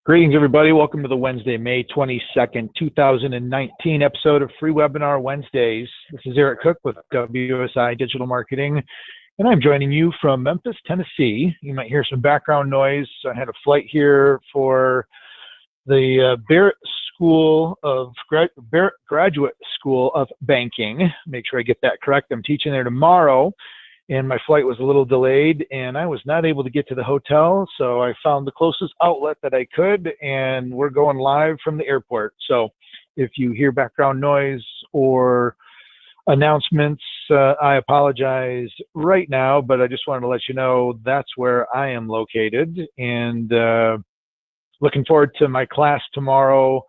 Greetings, everybody. Welcome to the Wednesday, May 22nd, 2019 episode of Free Webinar Wednesdays. This is Eric Cook with AudioI Digital Marketing, and I'm joining you from Memphis, Tennessee. You might hear some background noise. I had a flight here for the Graduate School of Banking. Make sure I get that correct. I'm teaching there tomorrow, and my flight was a little delayed, and I was not able to get to the hotel, so I found the closest outlet that I could, and we're going live from the airport. So if you hear background noise or announcements, I apologize right now, but I just wanted to let you know that's where I am located, and looking forward to my class tomorrow.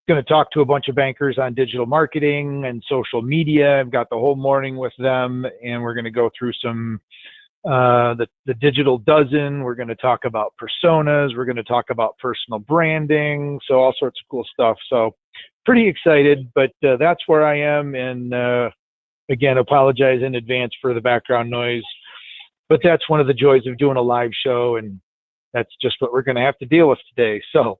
Going to talk to a bunch of bankers on digital marketing and social media. I've got the whole morning with them, and we're going to go through some the digital dozen. We're going to talk about personas. We're going to talk about personal branding. So all sorts of cool stuff. So pretty excited, but that's where I am. And again, apologize in advance for the background noise, but that's one of the joys of doing a live show, and that's just what we're going to have to deal with today. So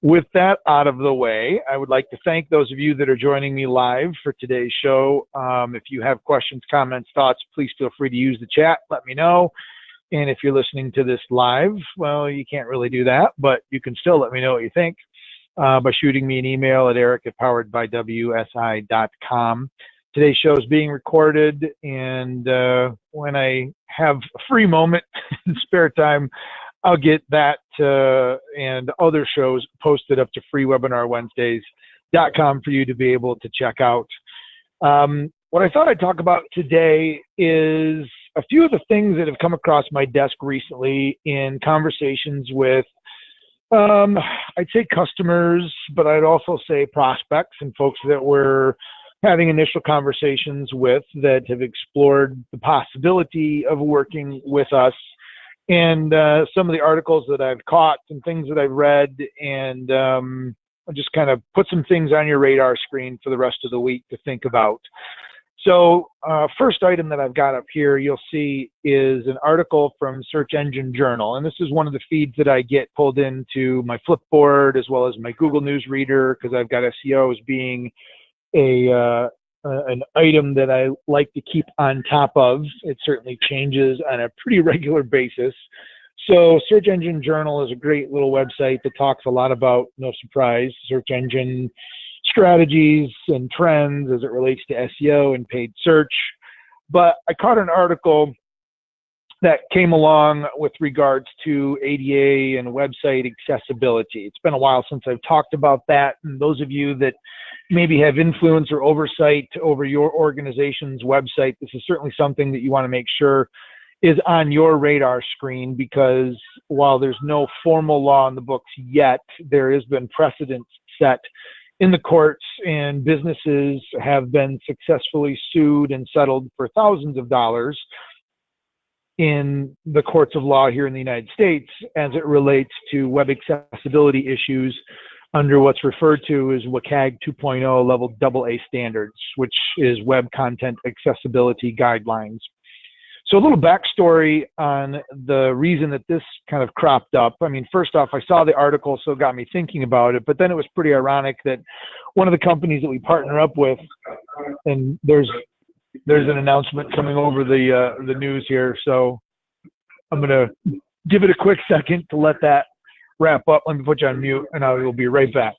with that out of the way, I would like to thank those of you that are joining me live for today's show. If you have questions, comments, thoughts, please feel free to use the chat. Let me know. And if you're listening to this live, well, you can't really do that, but you can still let me know what you think by shooting me an email at eric@poweredbywsi.com. Today's show is being recorded, and when I have a free moment and spare time, I'll get that and other shows posted up to freewebinarwednesdays.com for you to be able to check out. What I thought I'd talk about today is a few of the things that have come across my desk recently in conversations with, I'd say customers, but I'd also say prospects and folks that we're having initial conversations with that have explored the possibility of working with us. And some of the articles that I've caught and things that I've read, and I'll just kind of put some things on your radar screen for the rest of the week to think about. So first item that I've got up here, you'll see, is an article from Search Engine Journal. And this is one of the feeds that I get pulled into my Flipboard as well as my Google News Reader, because I've got SEO as being an item that I like to keep on top of. It certainly changes on a pretty regular basis. So Search Engine Journal is a great little website that talks a lot about, no surprise, search engine strategies and trends as it relates to SEO and paid search. But I caught an article that came along with regards to ADA and website accessibility. It's been a while since I've talked about that, and those of you that maybe have influence or oversight over your organization's website, this is certainly something that you want to make sure is on your radar screen, because while there's no formal law in the books yet, there has been precedent set in the courts, and businesses have been successfully sued and settled for thousands of dollars in the courts of law here in the United States as it relates to web accessibility issues under what's referred to as WCAG 2.0 level AA standards, which is Web Content Accessibility Guidelines. So a little backstory on the reason that this kind of cropped up. I mean, first off, I saw the article, so it got me thinking about it, but then it was pretty ironic that one of the companies that we partner up with, and there's an announcement coming over the news here, so I'm going to give it a quick second to let that wrap up. Let me put you on mute, and I will be right back.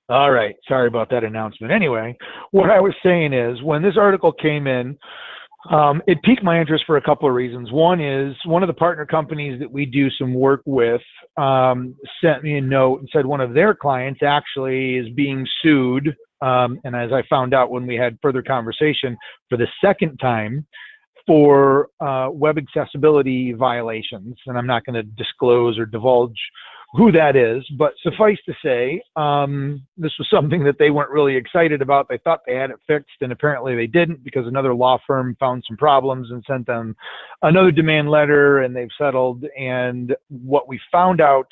All right, sorry about that announcement. Anyway, what I was saying is, when this article came in, it piqued my interest for a couple of reasons. One is, one of the partner companies that we do some work with sent me a note and said one of their clients actually is being sued, and as I found out when we had further conversation, for the second time for web accessibility violations. And I'm not going to disclose or divulge who that is, but suffice to say, this was something that they weren't really excited about. They thought they had it fixed, and apparently they didn't, because another law firm found some problems and sent them another demand letter, and they've settled. And what we found out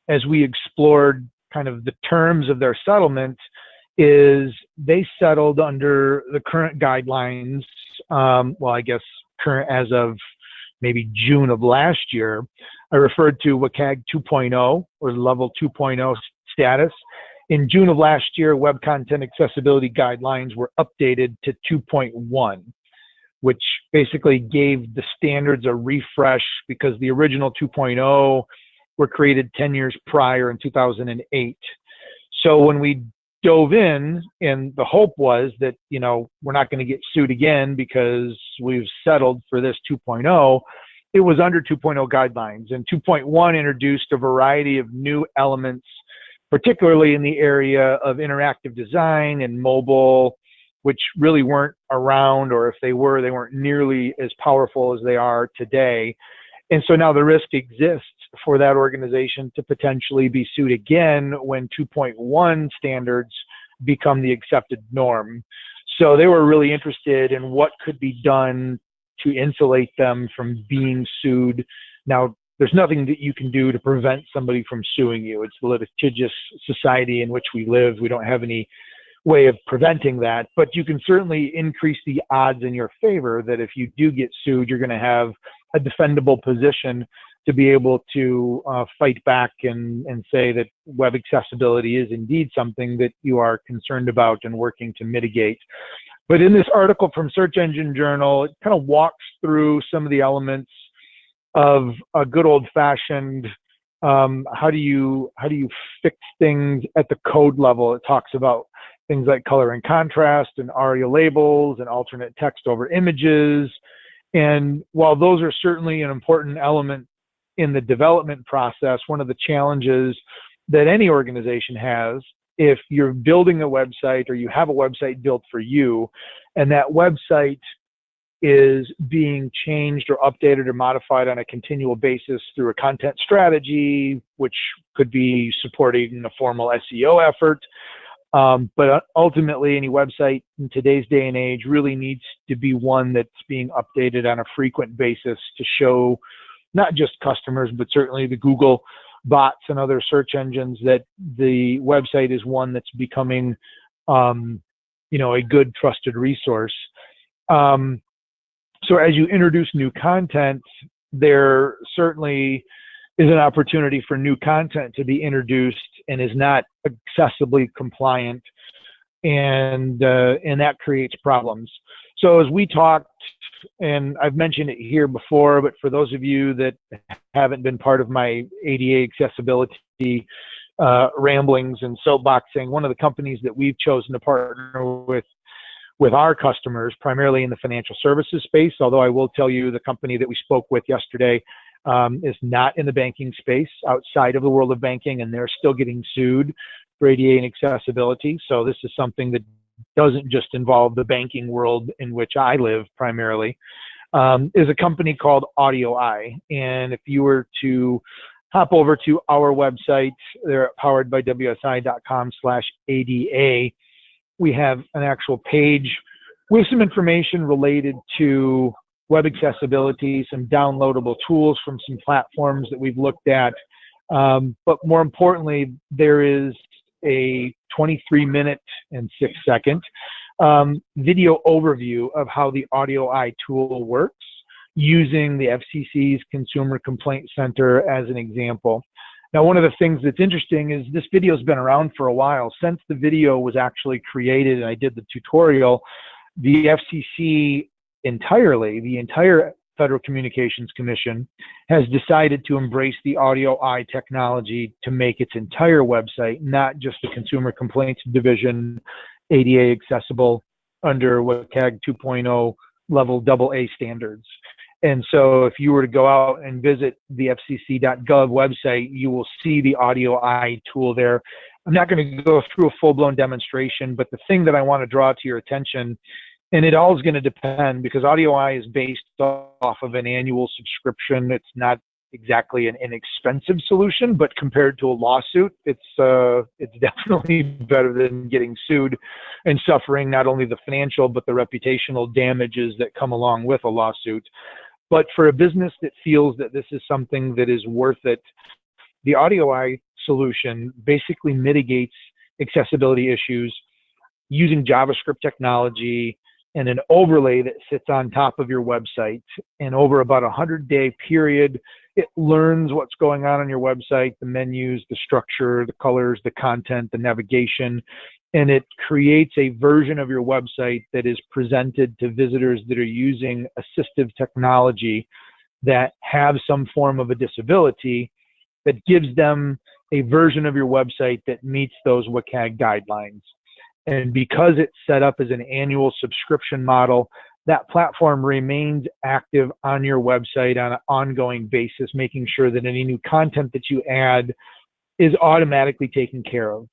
as we explored kind of the terms of their settlement is they settled under the current guidelines, well, I guess current as of maybe June of last year. I referred to WCAG 2.0 or level 2.0 status. In June of last year, web content accessibility guidelines were updated to 2.1, which basically gave the standards a refresh, because the original 2.0 were created 10 years prior in 2008. So when we dove in, and the hope was that, you know, we're not going to get sued again because we've settled for this 2.0, it was under 2.0 guidelines. And 2.1 introduced a variety of new elements, particularly in the area of interactive design and mobile, which really weren't around, or if they were, they weren't nearly as powerful as they are today. And so now the risk exists for that organization to potentially be sued again when 2.1 standards become the accepted norm. So they were really interested in what could be done to insulate them from being sued. Now, there's nothing that you can do to prevent somebody from suing you. It's the litigious society in which we live. We don't have any way of preventing that, but you can certainly increase the odds in your favor that if you do get sued, you're going to have a defendable position to be able to fight back and say that web accessibility is indeed something that you are concerned about and working to mitigate. But in this article from Search Engine Journal, it kind of walks through some of the elements of a good old-fashioned how do you fix things at the code level. It talks about things like color and contrast and ARIA labels and alternate text over images. And while those are certainly an important element in the development process, one of the challenges that any organization has, if you're building a website or you have a website built for you, and that website is being changed or updated or modified on a continual basis through a content strategy, which could be supporting a formal SEO effort. But ultimately, any website in today's day and age really needs to be one that's being updated on a frequent basis to show not just customers, but certainly the Google bots and other search engines that the website is one that's becoming, you know, a good trusted resource. So as you introduce new content, there certainly is an opportunity for new content to be introduced and is not accessibly compliant, and that creates problems. So as we talked, and I've mentioned it here before, but for those of you that haven't been part of my ADA accessibility ramblings and soapboxing, one of the companies that we've chosen to partner with our customers, primarily in the financial services space, although I will tell you the company that we spoke with yesterday is not in the banking space, outside of the world of banking, and they're still getting sued for ADA and accessibility. So this is something that doesn't just involve the banking world in which I live primarily, is a company called AudioI. And if you were to hop over to our website, they're powered by wsi.com/ADA. We have an actual page with some information related to web accessibility, some downloadable tools from some platforms that we've looked at. But more importantly, there is a 23-minute and 6-second video overview of how the AudioI tool works, using the FCC's Consumer Complaint Center as an example. Now, one of the things that's interesting is this video has been around for a while. Since the video was actually created and I did the tutorial, the FCC entirely, the entire Federal Communications Commission, has decided to embrace the AudioI technology to make its entire website, not just the Consumer Complaints Division, ADA accessible under WCAG 2.0 level AA standards. And so if you were to go out and visit the fcc.gov website, you will see the AudioI tool there. I'm not going to go through a full-blown demonstration, but the thing that I want to draw to your attention, and it all is going to depend, because AudioI is based off of an annual subscription. It's not exactly an inexpensive solution, but compared to a lawsuit, it's definitely better than getting sued and suffering not only the financial but the reputational damages that come along with a lawsuit. But for a business that feels that this is something that is worth it, the AudioI solution basically mitigates accessibility issues using JavaScript technology and an overlay that sits on top of your website. And over about a 100-day period, it learns what's going on your website, the menus, the structure, the colors, the content, the navigation, and it creates a version of your website that is presented to visitors that are using assistive technology that have some form of a disability, that gives them a version of your website that meets those WCAG guidelines. And because it's set up as an annual subscription model, that platform remains active on your website on an ongoing basis, making sure that any new content that you add is automatically taken care of.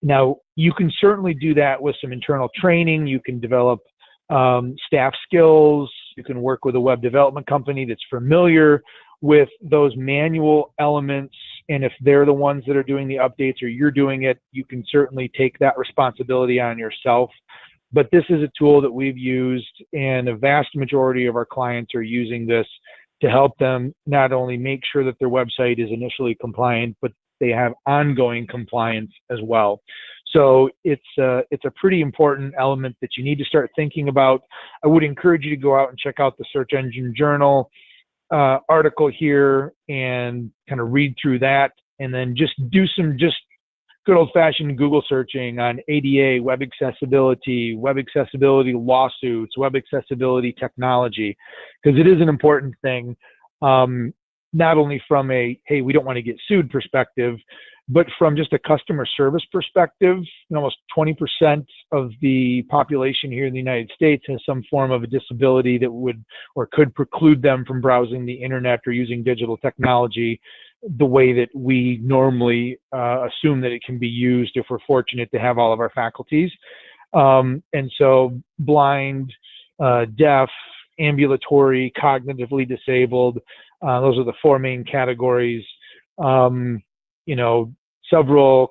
Now, you can certainly do that with some internal training. You can develop staff skills. You can work with a web development company that's familiar with those manual elements, and if they're the ones that are doing the updates or you're doing it, you can certainly take that responsibility on yourself. But this is a tool that we've used, and a vast majority of our clients are using this to help them not only make sure that their website is initially compliant, but they have ongoing compliance as well. So it's a pretty important element that you need to start thinking about. I would encourage you to go out and check out the Search Engine Journal article here and kind of read through that, and then just do some good old-fashioned Google searching on ADA, web accessibility lawsuits, web accessibility technology, because it is an important thing, not only from a, hey, we don't want to get sued perspective, but from just a customer service perspective. Almost 20% of the population here in the United States has some form of a disability that would or could preclude them from browsing the internet or using digital technology the way that we normally assume that it can be used if we're fortunate to have all of our faculties. And so blind, deaf, ambulatory, cognitively disabled, those are the four main categories.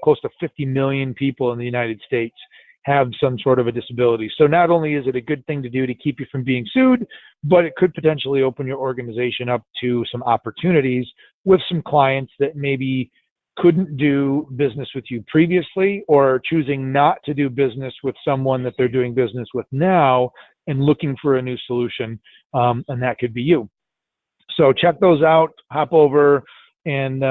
Close to 50 million people in the United States have some sort of a disability. So not only is it a good thing to do to keep you from being sued, but it could potentially open your organization up to some opportunities with some clients that maybe couldn't do business with you previously, or choosing not to do business with someone that they're doing business with now and looking for a new solution, and that could be you. So check those out, hop over and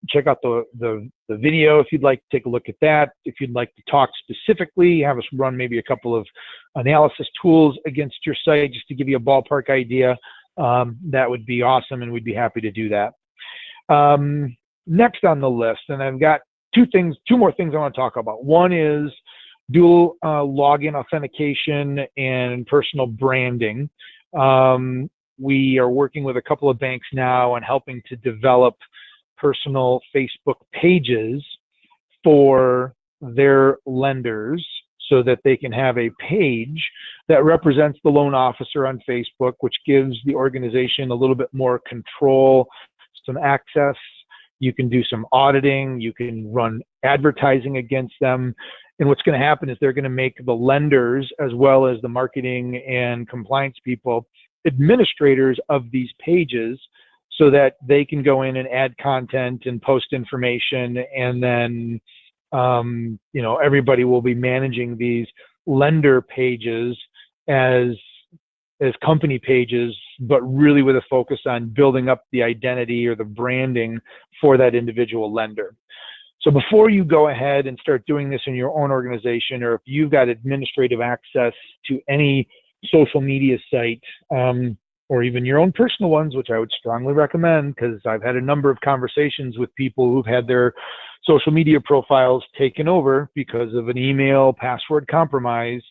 check out the video if you'd like to take a look at that. If you'd like to talk specifically, have us run maybe a couple of analysis tools against your site just to give you a ballpark idea, that would be awesome, and we'd be happy to do that. Next on the list, and I've got two more things I want to talk about. One is dual login authentication and personal branding. We are working with a couple of banks now on helping to develop personal Facebook pages for their lenders so that they can have a page that represents the loan officer on Facebook, which gives the organization a little bit more control, some access. You can do some auditing, you can run advertising against them. And what's going to happen is they're going to make the lenders, as well as the marketing and compliance people, administrators of these pages, so that they can go in and add content and post information, and then everybody will be managing these lender pages as company pages, but really with a focus on building up the identity or the branding for that individual lender. So before you go ahead and start doing this in your own organization, or if you've got administrative access to any social media site, or even your own personal ones, which I would strongly recommend, because I've had a number of conversations with people who've had their social media profiles taken over because of an email password compromise.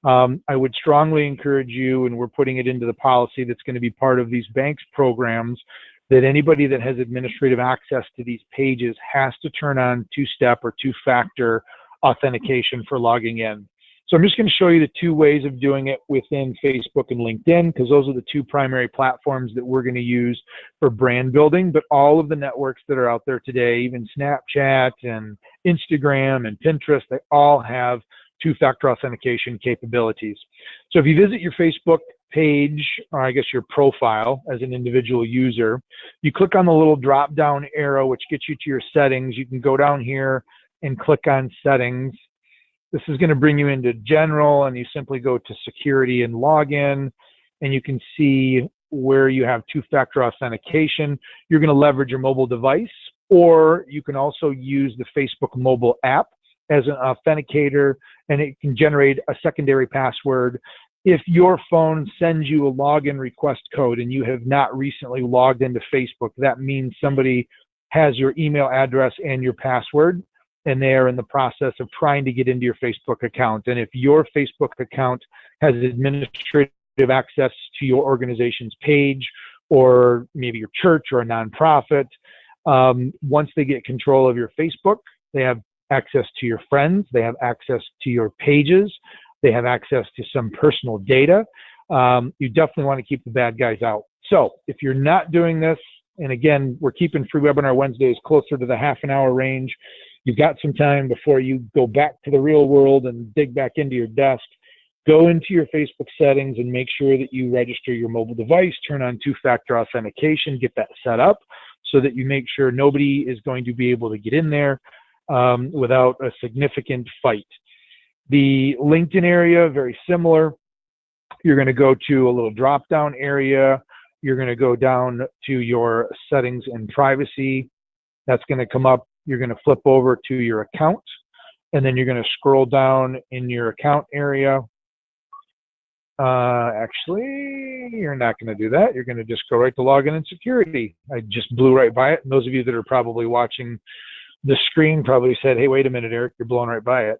I would strongly encourage you, and we're putting it into the policy that's going to be part of these banks' programs, that anybody that has administrative access to these pages has to turn on two-step or two-factor authentication for logging in. So I'm just going to show you the two ways of doing it within Facebook and LinkedIn, because those are the two primary platforms that we're going to use for brand building. But all of the networks that are out there today, even Snapchat and Instagram and Pinterest, they all have two-factor authentication capabilities. So if you visit your Facebook page, or I guess your profile as an individual user, you click on the little drop-down arrow, which gets you to your settings. You can go down here and click on settings. This is going to bring you into general, and you simply go to security and login, and you can see where you have two-factor authentication. You're going to leverage your mobile device, or you can also use the Facebook mobile app as an authenticator, and it can generate a secondary password. If your phone sends you a login request code and you have not recently logged into Facebook, that means somebody has your email address and your password, and they are in the process of trying to get into your Facebook account. And if your Facebook account has administrative access to your organization's page, or maybe your church or a nonprofit, once they get control of your Facebook, they have access to your friends, they have access to your pages, they have access to some personal data. You definitely want to keep the bad guys out. So if you're not doing this, and again, we're keeping free webinar Wednesdays closer to the half-an-hour range, you've got some time before you go back to the real world and dig back into your desk. Go into your Facebook settings and make sure that you register your mobile device, turn on two-factor authentication, get that set up so that you make sure nobody is going to be able to get in there without a significant fight. The LinkedIn area, very similar. You're going to go to a little drop-down area. You're going to go down to your settings and privacy. That's going to come up. You're going to flip over to your account, and then you're going to scroll down in your account area. Actually, you're not going to do that. You're going to just go right to login and security. I just blew right by it. And those of you that are probably watching the screen probably said, hey, wait a minute, Eric, you're blowing right by it.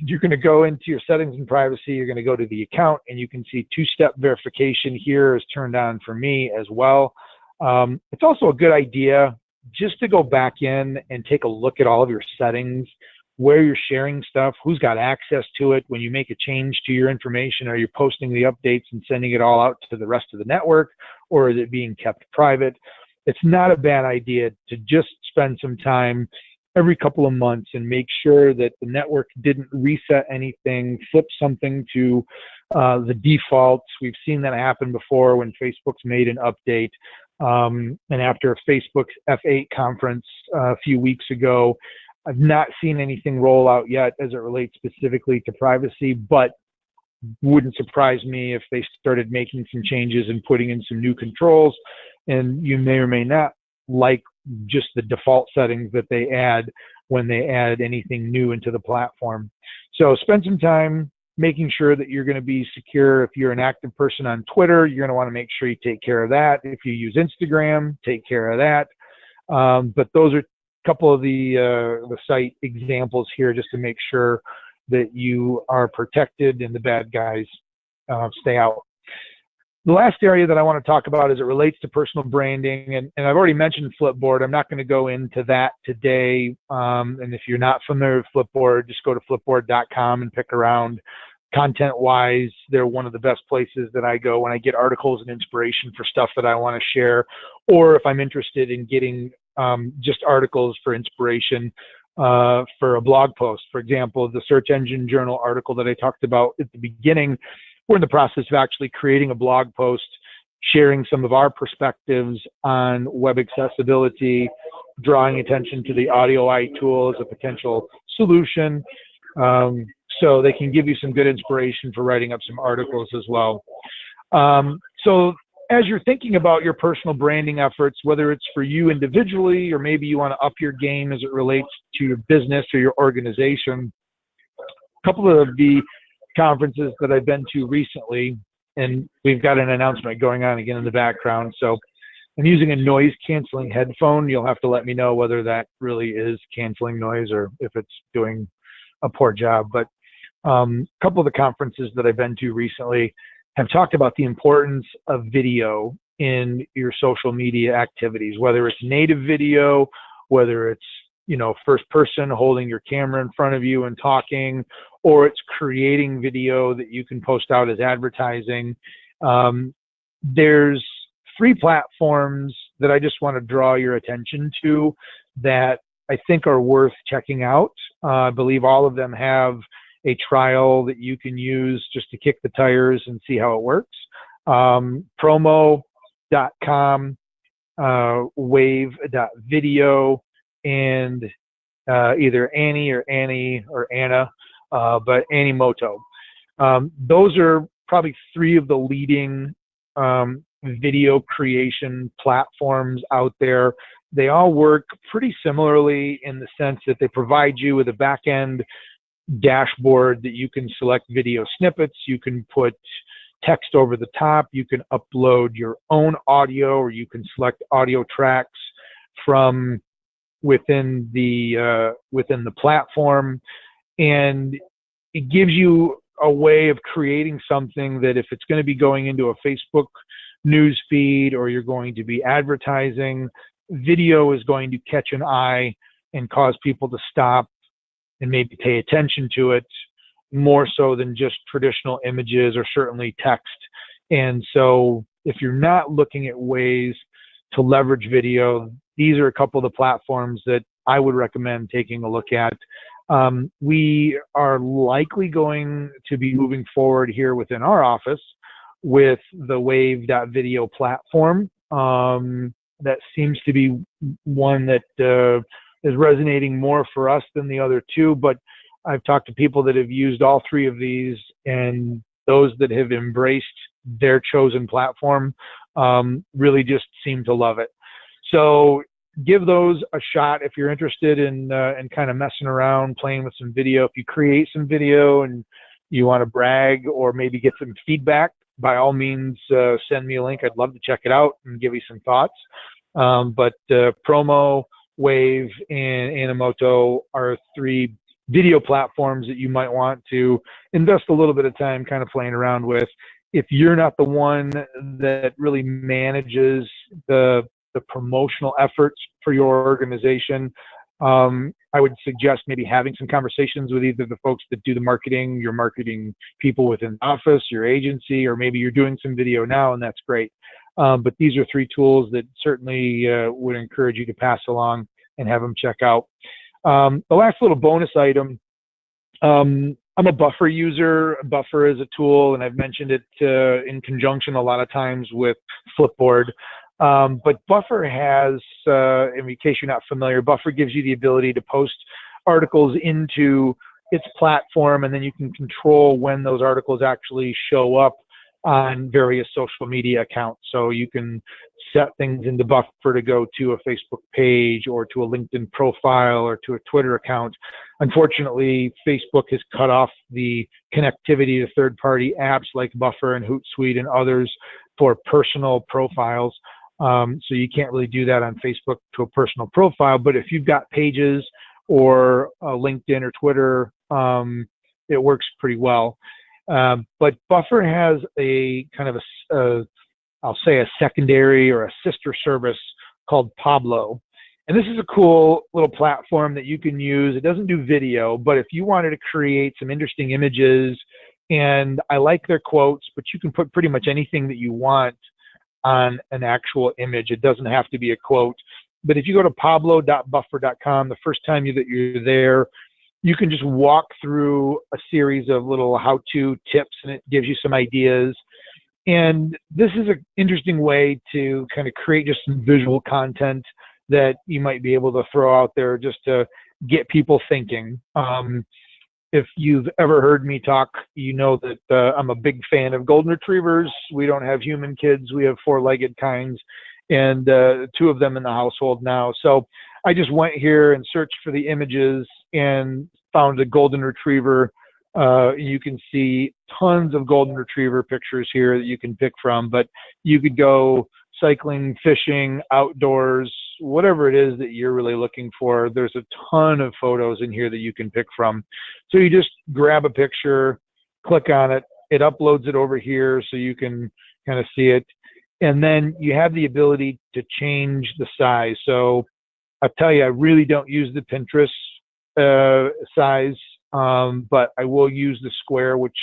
You're going to go into your settings and privacy. You're going to go to the account, and you can see two-step verification here is turned on for me as well. It's also a good idea just to go back in and take a look at all of your settings, where you're sharing stuff, who's got access to it. When you make a change to your information, are you posting the updates and sending it all out to the rest of the network, or is it being kept private? It's not a bad idea to just spend some time every couple of months and make sure that the network didn't reset anything, flip something to the defaults. We've seen that happen before when Facebook's made an update. And after Facebook's F8 conference a few weeks ago, I've not seen anything roll out yet as it relates specifically to privacy, but wouldn't surprise me if they started making some changes and putting in some new controls. And you may or may not like just the default settings that they add when they add anything new into the platform. So spend some time making sure that you're going to be secure. If you're an active person on Twitter, you're going to want to make sure you take care of that. If you use Instagram, take care of that. But those are a couple of the site examples here just to make sure that you are protected and the bad guys stay out. The last area that I want to talk about as it relates to personal branding, and I've already mentioned Flipboard. I'm not going to go into that today. And if you're not familiar with Flipboard, just go to flipboard.com and pick around. Content-wise, they're one of the best places that I go when I get articles and inspiration for stuff that I want to share, or if I'm interested in getting just articles for inspiration for a blog post. For example, the Search Engine Journal article that I talked about at the beginning, we're in the process of actually creating a blog post, sharing some of our perspectives on web accessibility, drawing attention to the AudioI tool as a potential solution. So they can give you some good inspiration for writing up some articles as well. So as you're thinking about your personal branding efforts, whether it's for you individually, or maybe you want to up your game as it relates to your business or your organization, a couple of the conferences that I've been to recently, and we've got an announcement going on again in the background. So I'm using a noise canceling headphone. You'll have to let me know whether that really is canceling noise or if it's doing a poor job. But a couple of the conferences that I've been to recently have talked about the importance of video in your social media activities, whether it's native video, whether it's, you know, first person holding your camera in front of you and talking, or it's creating video that you can post out as advertising. There's 3 platforms that I just want to draw your attention to that I think are worth checking out. I believe all of them have a trial that you can use just to kick the tires and see how it works. Promo.com, wave.video, and either Annie or Anna, but Animoto. Those are probably 3 of the leading video creation platforms out there. They all work pretty similarly in the sense that they provide you with a back-end dashboard that you can select video snippets, you can put text over the top, you can upload your own audio, or you can select audio tracks from within the platform, and it gives you a way of creating something that if it's going to be going into a Facebook news feed or you're going to be advertising, video is going to catch an eye and cause people to stop and maybe pay attention to it more so than just traditional images or certainly text. And so if you're not looking at ways to leverage video, these are a couple of the platforms that I would recommend taking a look at. We are likely going to be moving forward here within our office with the wave.video platform. That seems to be one that is resonating more for us than the other 2, but I've talked to people that have used all 3 of these, and those that have embraced their chosen platform really just seem to love it. So give those a shot if you're interested in kind of messing around, playing with some video. If you create some video and you want to brag or maybe get some feedback, by all means, send me a link. I'd love to check it out and give you some thoughts. But Promo, Wave, and Animoto are 3 video platforms that you might want to invest a little bit of time kind of playing around with. If you're not the one that really manages the promotional efforts for your organization, I would suggest maybe having some conversations with either the folks that do the marketing, your marketing people within the office, your agency, or maybe you're doing some video now, and that's great. But these are 3 tools that certainly would encourage you to pass along and have them check out. The last little bonus item, I'm a Buffer user. Buffer is a tool, and I've mentioned it in conjunction a lot of times with Flipboard. But Buffer has, in case you're not familiar, Buffer gives you the ability to post articles into its platform, and then you can control when those articles actually show up on various social media accounts. So you can set things into Buffer to go to a Facebook page or to a LinkedIn profile or to a Twitter account. Unfortunately, Facebook has cut off the connectivity to third-party apps like Buffer and Hootsuite and others for personal profiles. So you can't really do that on Facebook to a personal profile. But if you've got pages or LinkedIn or Twitter, it works pretty well. But Buffer has a kind of I'll say a secondary or a sister service called Pablo. And this is a cool little platform that you can use. It doesn't do video, but if you wanted to create some interesting images, and I like their quotes, but you can put pretty much anything that you want on an actual image. It doesn't have to be a quote. But if you go to pablo.buffer.com, the first time that you're there, you can just walk through a series of little how-to tips, and it gives you some ideas. And this is an interesting way to kind of create just some visual content that you might be able to throw out there just to get people thinking. If you've ever heard me talk, you know that I'm a big fan of golden retrievers. We don't have human kids. We have 4-legged kinds, and 2 of them in the household now. So I just went here and searched for the images and found a golden retriever. You can see tons of golden retriever pictures here that you can pick from, but you could go cycling, fishing, outdoors, whatever it is that you're really looking for. There's a ton of photos in here that you can pick from. So you just grab a picture, click on it, it uploads it over here so you can kind of see it. And then you have the ability to change the size. So I'll tell you, I really don't use the Pinterest size but I will use the square, which,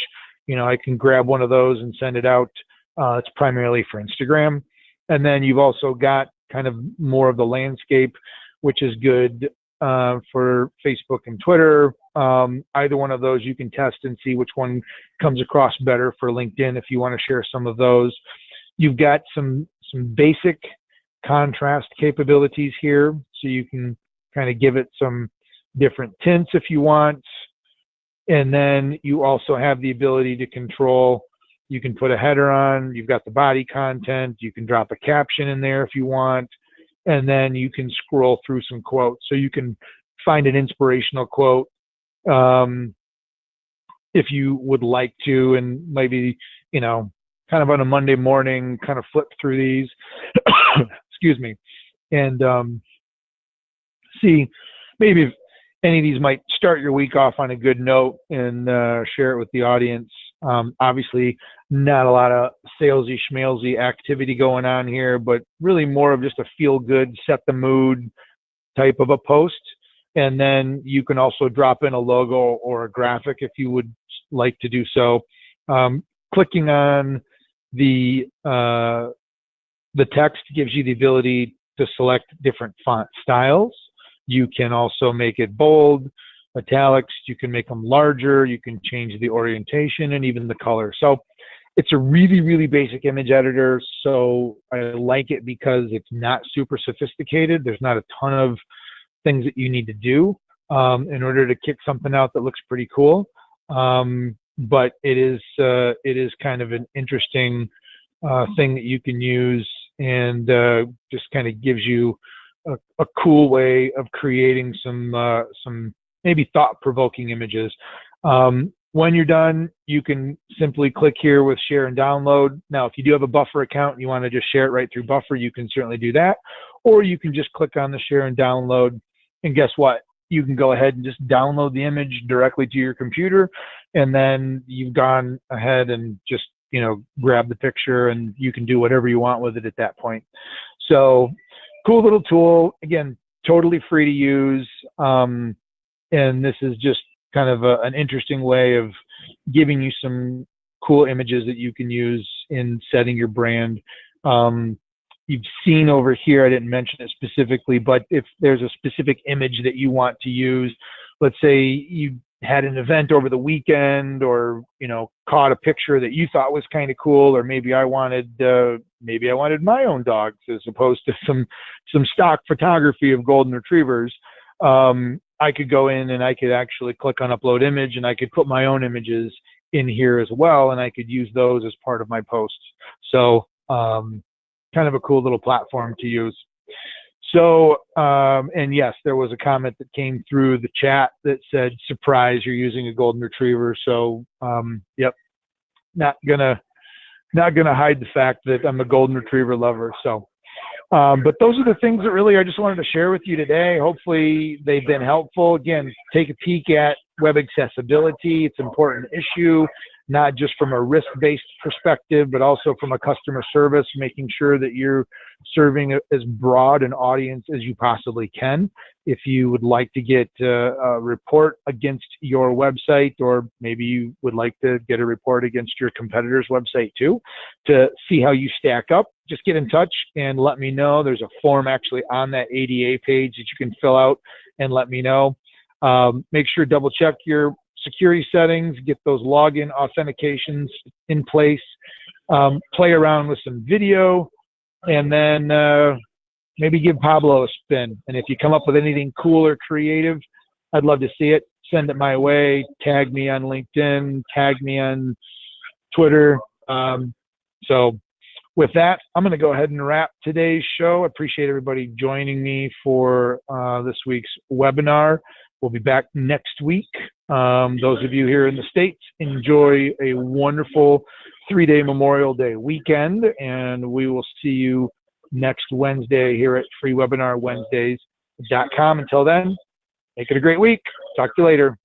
I can grab one of those and send it out. It's primarily for Instagram. And then you've also got kind of more of the landscape, which is good for Facebook and Twitter. Either one of those you can test and see which one comes across better for LinkedIn if you want to share some of those. You've got some basic contrast capabilities here, so you can kind of give it some different tints if you want. And then you also have the ability to control, you can put a header on, you've got the body content, you can drop a caption in there if you want, and then you can scroll through some quotes. So you can find an inspirational quote if you would like to, and maybe, kind of on a Monday morning, kind of flip through these, excuse me, and see maybe if any of these might start your week off on a good note and share it with the audience. Obviously, not a lot of salesy schmalesy activity going on here, but really more of just a feel good, set the mood type of a post. And then you can also drop in a logo or a graphic if you would like to do so. Clicking on the text gives you the ability to select different font styles. You can also make it bold, italics, you can make them larger, you can change the orientation and even the color. So it's a really, really basic image editor. So I like it because it's not super sophisticated. There's not a ton of things that you need to do in order to kick something out that looks pretty cool. But it is kind of an interesting thing that you can use, and just kind of gives you a cool way of creating some maybe thought-provoking images. When you're done, you can simply click here with share and download. Now, if you do have a Buffer account and you want to just share it right through Buffer, you can certainly do that. Or you can just click on the share and download, and guess what? You can go ahead and just download the image directly to your computer, and then you've gone ahead and just, grab the picture, and you can do whatever you want with it at that point. So cool little tool. Again, totally free to use. And this is just kind of an interesting way of giving you some cool images that you can use in setting your brand. You've seen over here, I didn't mention it specifically, but if there's a specific image that you want to use, let's say you had an event over the weekend, or, caught a picture that you thought was kind of cool, or maybe I wanted my own dogs as opposed to some stock photography of golden retrievers. I could go in and I could actually click on upload image, and I could put my own images in here as well, and I could use those as part of my posts. So kind of a cool little platform to use. So, and yes, there was a comment that came through the chat that said, surprise, you're using a golden retriever. So, yep, not gonna hide the fact that I'm a golden retriever lover. So, but those are the things that really I just wanted to share with you today. Hopefully they've been helpful. Again, take a peek at web accessibility. It's an important issue, not just from a risk-based perspective, but also from a customer service, making sure that you're serving as broad an audience as you possibly can. If you would like to get a report against your website, or maybe you would like to get a report against your competitor's website too, to see how you stack up, just get in touch and let me know. There's a form actually on that ADA page that you can fill out and let me know. Make sure double check your security settings, get those login authentications in place, play around with some video, and then maybe give Pablo a spin. And if you come up with anything cool or creative, I'd love to see it. Send it my way. Tag me on LinkedIn. Tag me on Twitter. So with that, I'm going to go ahead and wrap today's show. I appreciate everybody joining me for this week's webinar. We'll be back next week. Those of you here in the States, enjoy a wonderful 3-day Memorial Day weekend, and we will see you next Wednesday here at freewebinarwednesdays.com. Until then, make it a great week. Talk to you later.